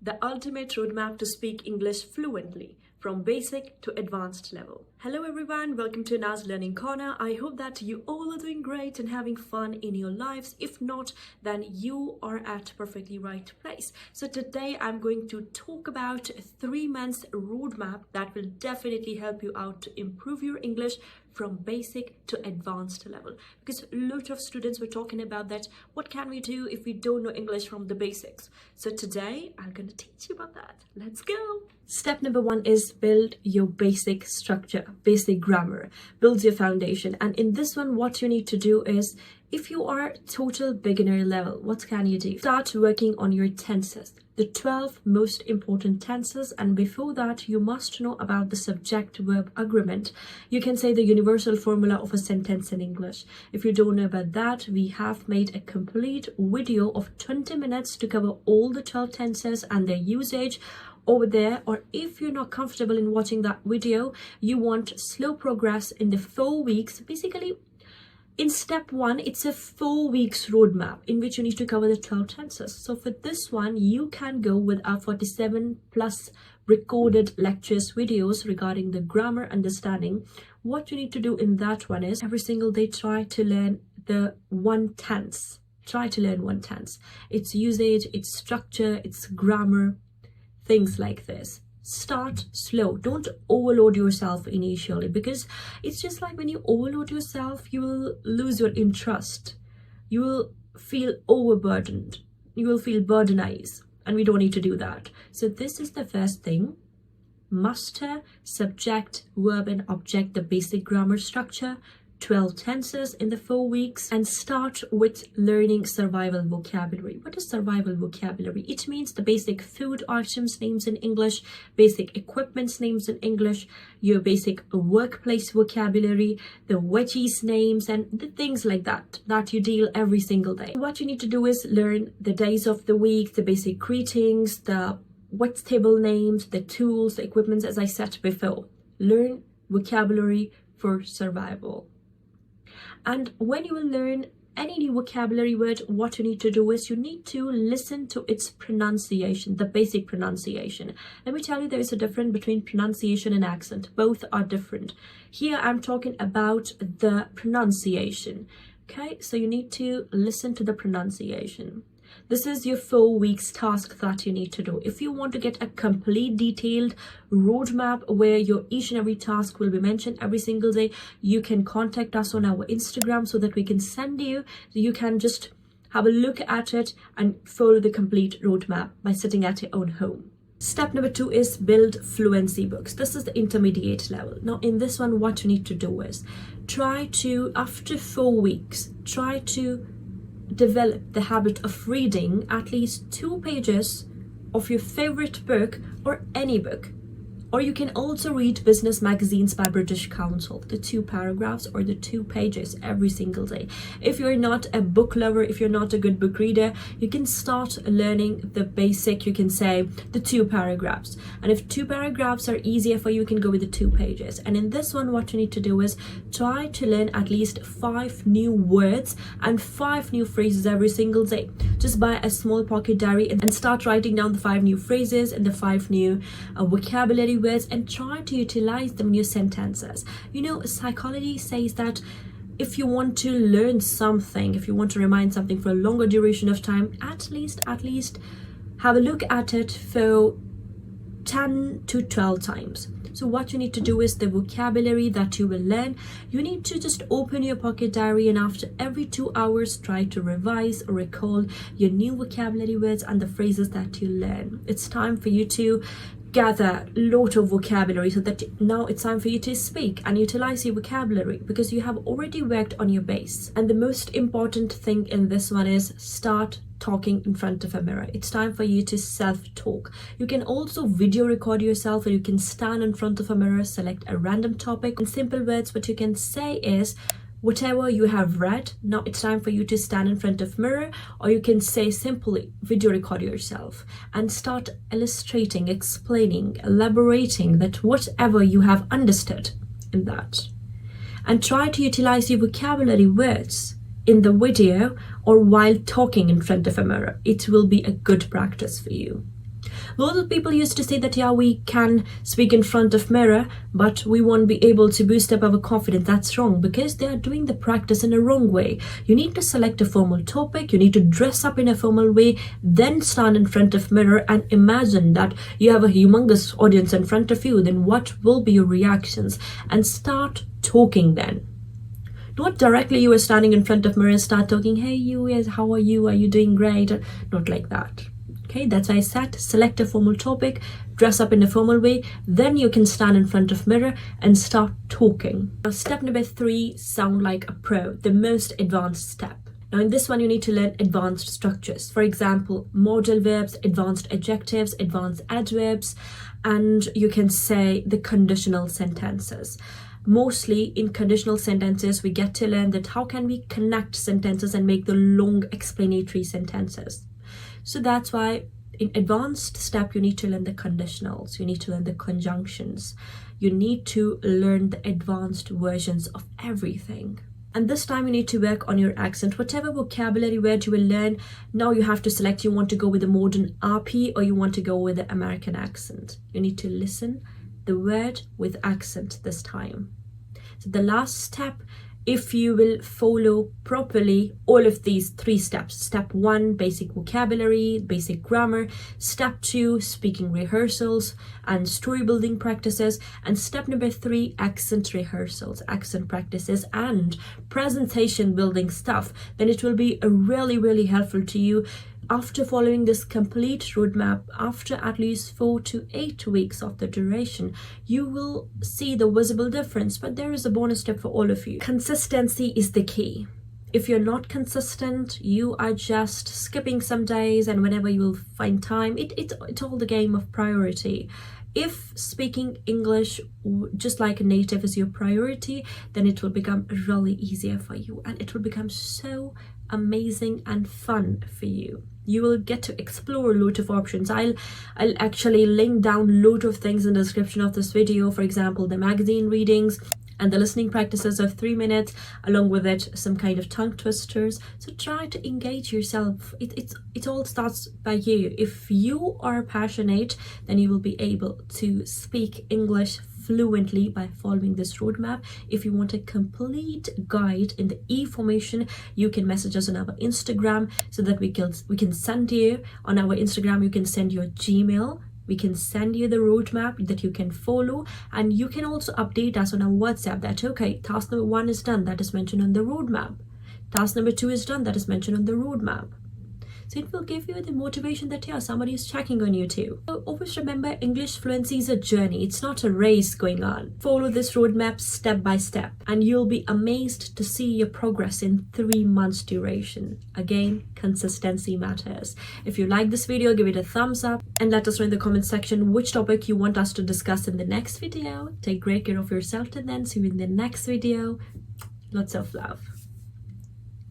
The ultimate roadmap to speak English fluently, from basic to advanced level. Hello everyone, welcome to Na's Learning Corner. I hope that you all are doing great and having fun in your lives. If not, then you are at perfectly right place. So today I'm going to talk about a 3 months roadmap that will definitely help you out to improve your English from basic to advanced level, because a lot of students were talking about that. What can we do if we don't know English from the basics? So today I'm going to teach you about that. Let's go. Step number 1 is build your basic structure, basic grammar, build your foundation. And in this one, what you need to do is, if you are total beginner level, what can you do? Start working on your tenses, the 12 most important tenses, and before that you must know about the subject-verb agreement. You can say the universal formula of a sentence in English. If you don't know about that, we have made a complete video of 20 minutes to cover all the 12 tenses and their usage over there. Or if you're not comfortable in watching that video, you want slow progress in the 4 weeks, basically in step 1, it's a 4 weeks roadmap in which you need to cover the 12 tenses. So for this one, you can go with our 47 plus recorded lectures videos regarding the grammar understanding. What you need to do in that one is every single day try to learn the one tense. Try to learn one tense. Its usage, its structure, its grammar, things like this. Start slow. Don't overload yourself initially, because it's just like when you overload yourself, you will lose your interest. You will feel overburdened. You will feel burdenized, and we don't need to do that. So this is the first thing. Master subject, verb and object, the basic grammar structure, 12 tenses in the 4 weeks, and start with learning survival vocabulary. What is survival vocabulary? It means the basic food items names in English, basic equipments names in English, your basic workplace vocabulary, the veggies names, and the things like that you deal every single day. What you need to do is learn the days of the week, the basic greetings, the vegetable names, the tools, the equipments, as I said before. Learn vocabulary for survival. And when you will learn any new vocabulary word, what you need to do is you need to listen to its pronunciation, the basic pronunciation. Let me tell you, there is a difference between pronunciation and accent. Both are different. Here I'm talking about the pronunciation. Okay, so you need to listen to the pronunciation. This is your 4 weeks task that you need to do. If you want to get a complete detailed roadmap where your each and every task will be mentioned every single day, you can contact us on our Instagram so that we can send you. You can just have a look at it and follow the complete roadmap by sitting at your own home. Step number 2 is build fluency books. This is the intermediate level. Now in this one, what you need to do is try to, after 4 weeks, try to develop the habit of reading at least 2 pages of your favorite book, or any book. Or you can also read business magazines by British Council, the 2 paragraphs or the 2 pages every single day. If you're not a book lover, if you're not a good book reader, you can start learning the basic, you can say the 2 paragraphs. And if 2 paragraphs are easier for you, you can go with the 2 pages. And in this one, what you need to do is try to learn at least 5 new words and 5 new phrases every single day. Just buy a small pocket diary and start writing down the 5 new phrases and the 5 new vocabulary words, and try to utilize them in your sentences. You know, psychology says that if you want to learn something, if you want to remind something for a longer duration of time, at least have a look at it for 10 to 12 times. So what you need to do is the vocabulary that you will learn, you need to just open your pocket diary, and after every 2 hours try to revise or recall your new vocabulary words and the phrases that you learn. It's time for you to gather a lot of vocabulary, so that now it's time for you to speak and utilize your vocabulary, because you have already worked on your base. And the most important thing in this one is start talking in front of a mirror. It's time for you to self-talk. You can also video record yourself, or you can stand in front of a mirror, select a random topic. In simple words, what you can say is, whatever you have read, now it's time for you to stand in front of mirror, or you can say simply video record yourself and start illustrating, explaining, elaborating that whatever you have understood in that. And try to utilize your vocabulary words in the video or while talking in front of a mirror. It will be a good practice for you. A lot of people used to say that, yeah, we can speak in front of mirror, but we won't be able to boost up our confidence. That's wrong, because they are doing the practice in a wrong way. You need to select a formal topic, you need to dress up in a formal way, then stand in front of mirror and imagine that you have a humongous audience in front of you. Then what will be your reactions? And start talking then. Not directly you are standing in front of mirror and start talking, hey you, yes, how are you doing great? Not like that. Okay, that's why I said select a formal topic, dress up in a formal way, then you can stand in front of mirror and start talking. Now, step number 3, sound like a pro, the most advanced step. Now in this one, you need to learn advanced structures. For example, modal verbs, advanced adjectives, advanced adverbs, and you can say the conditional sentences. Mostly in conditional sentences, we get to learn that how can we connect sentences and make the long explanatory sentences. So that's why in advanced step, you need to learn the conditionals, you need to learn the conjunctions, you need to learn the advanced versions of everything. And this time you need to work on your accent. Whatever vocabulary word you will learn, now you have to select, you want to go with the modern RP or you want to go with the American accent. You need to listen the word with accent this time. So the last step, if you will follow properly all of these 3 steps. Step 1, basic vocabulary, basic grammar. Step 2, speaking rehearsals and story building practices. And step number 3, accent rehearsals, accent practices and presentation building stuff. Then it will be really helpful to you. After following this complete roadmap, after at least 4 to 8 weeks of the duration, you will see the visible difference. But there is a bonus tip for all of you. Consistency is the key. If you're not consistent, you are just skipping some days, and whenever you will find time, it's all the game of priority. If speaking English just like a native is your priority, then it will become really easier for you, and it will become so amazing and fun for you. You will get to explore a lot of options. I'll actually link down a lot of things in the description of this video. For example, the magazine readings and the listening practices of 3 minutes, along with it some kind of tongue twisters. So try to engage yourself. It all starts by you. If you are passionate, then you will be able to speak English fluently by following this roadmap. If you want a complete guide in the e-formation, you can message us on our Instagram so that we can send you on our Instagram. You can send your Gmail. We can send you the roadmap that you can follow, and you can also update us on our WhatsApp that, okay, task number 1 is done, that is mentioned on the roadmap. Task number 2 is done, that is mentioned on the roadmap. So it will give you the motivation that, yeah, somebody is checking on you too. So always remember, English fluency is a journey. It's not a race going on. Follow this roadmap step by step, and you'll be amazed to see your progress in 3 months duration. Again, consistency matters. If you like this video, give it a thumbs up and let us know in the comment section which topic you want us to discuss in the next video. Take great care of yourself, and then see you in the next video. Lots of love.